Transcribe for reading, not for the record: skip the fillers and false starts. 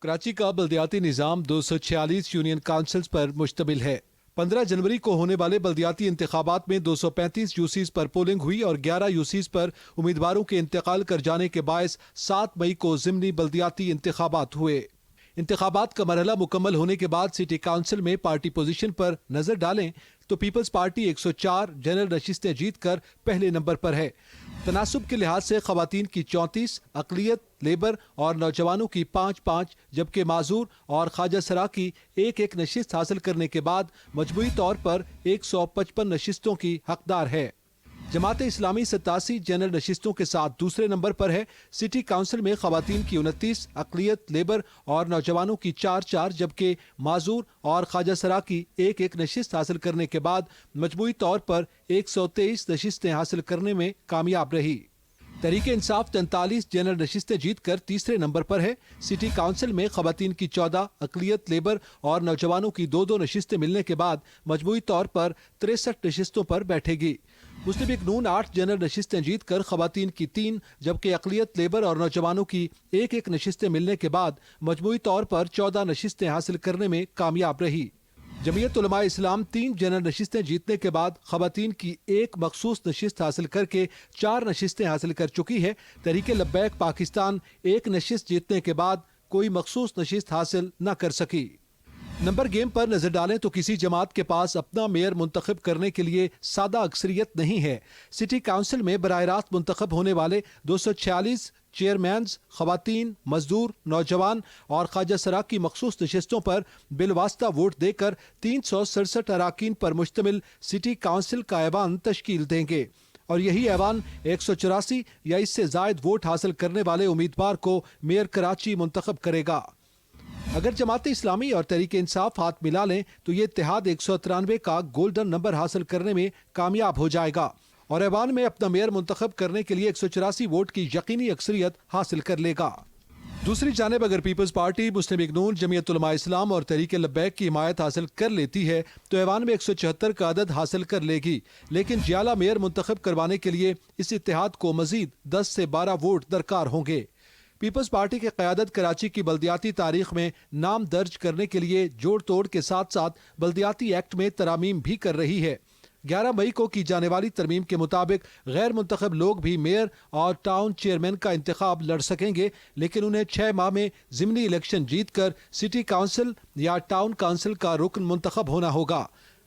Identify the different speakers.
Speaker 1: کراچی کا بلدیاتی نظام 246 یونین کونسلز پر مشتمل ہے۔ 15 جنوری کو ہونے والے بلدیاتی انتخابات میں 235 یوسیز پر پولنگ ہوئی اور 11 یوسیز پر امیدواروں کے انتقال کر جانے کے باعث 7 مئی کو ضمنی بلدیاتی انتخابات ہوئے۔ انتخابات کا مرحلہ مکمل ہونے کے بعد سٹی کونسل میں پارٹی پوزیشن پر نظر ڈالیں تو پیپلز پارٹی 104 جنرل نشستیں جیت کر پہلے نمبر پر ہے۔ تناسب کے لحاظ سے خواتین کی 34، اقلیت، لیبر اور نوجوانوں کی 5-5 جبکہ معذور اور خواجہ سرا کی ایک نشست حاصل کرنے کے بعد مجموعی طور پر 155 نشستوں کی حقدار ہے۔ جماعت اسلامی 87 جنرل نشستوں کے ساتھ دوسرے نمبر پر ہے۔ سٹی کونسل میں خواتین کی 29، اقلیت، لیبر اور نوجوانوں کی 4-4 جبکہ معذور اور خواجہ سرا کی ایک نشست حاصل کرنے کے بعد مجموعی طور پر 123 نشستیں حاصل کرنے میں کامیاب رہی۔ تحریک انصاف 43 جنرل نشستیں جیت کر تیسرے نمبر پر ہے۔ سٹی کونسل میں خواتین کی 14، اقلیت، لیبر اور نوجوانوں کی 2 نشستیں ملنے کے بعد مجموعی طور پر 63 نشستوں پر بیٹھے گی۔ مسلم لیگ نون 8 جنرل نشستیں جیت کر خواتین کی 3 جبکہ اقلیت، لیبر اور نوجوانوں کی ایک نشستیں ملنے کے بعد مجموعی طور پر 14 نشستیں حاصل کرنے میں کامیاب رہی۔ جمعیت علماء اسلام 3 جنرل نشستیں جیتنے کے بعد خواتین کی ایک مخصوص نشست حاصل کر کے 4 نشستیں حاصل کر چکی ہے۔ تحریک لبیک پاکستان ایک نشست جیتنے کے بعد کوئی مخصوص نشست حاصل نہ کر سکی۔ نمبر گیم پر نظر ڈالیں تو کسی جماعت کے پاس اپنا میئر منتخب کرنے کے لیے سادہ اکثریت نہیں ہے۔ سٹی کونسل میں براہ راست منتخب ہونے والے 246 چیئرمینز خواتین، مزدور، نوجوان اور خواجہ سرا کی مخصوص نشستوں پر بالواسطہ ووٹ دے کر 367 اراکین پر مشتمل سٹی کونسل کا ایوان تشکیل دیں گے اور یہی ایوان 184 یا اس سے زائد ووٹ حاصل کرنے والے امیدوار کو میئر کراچی منتخب کرے گا۔ اگر جماعت اسلامی اور تحریک انصاف ہاتھ ملا لیں تو یہ اتحاد 193 کا گولڈن نمبر حاصل کرنے میں کامیاب ہو جائے گا اور ایوان میں اپنا میئر منتخب کرنے کے لیے 184 ووٹ کی یقینی اکثریت حاصل کر لے گا۔ دوسری جانب اگر پیپلز پارٹی، مسلم لیگ نون، جمعیت علماء اسلام اور تحریک لبیک کی حمایت حاصل کر لیتی ہے تو ایوان میں 174 کا عدد حاصل کر لے گی، لیکن جیالہ میئر منتخب کروانے کے لیے اس اتحاد کو مزید 10 سے 12 ووٹ درکار ہوں گے۔ پیپلز پارٹی کی قیادت کراچی کی بلدیاتی تاریخ میں نام درج کرنے کے لیے جوڑ توڑ کے ساتھ ساتھ بلدیاتی ایکٹ میں ترامیم بھی کر رہی ہے۔ 11 مئی کو کی جانے والی ترمیم کے مطابق غیر منتخب لوگ بھی میئر اور ٹاؤن چیئرمین کا انتخاب لڑ سکیں گے، لیکن انہیں 6 ماہ میں ضمنی الیکشن جیت کر سٹی کونسل یا ٹاؤن کونسل کا رکن منتخب ہونا ہوگا۔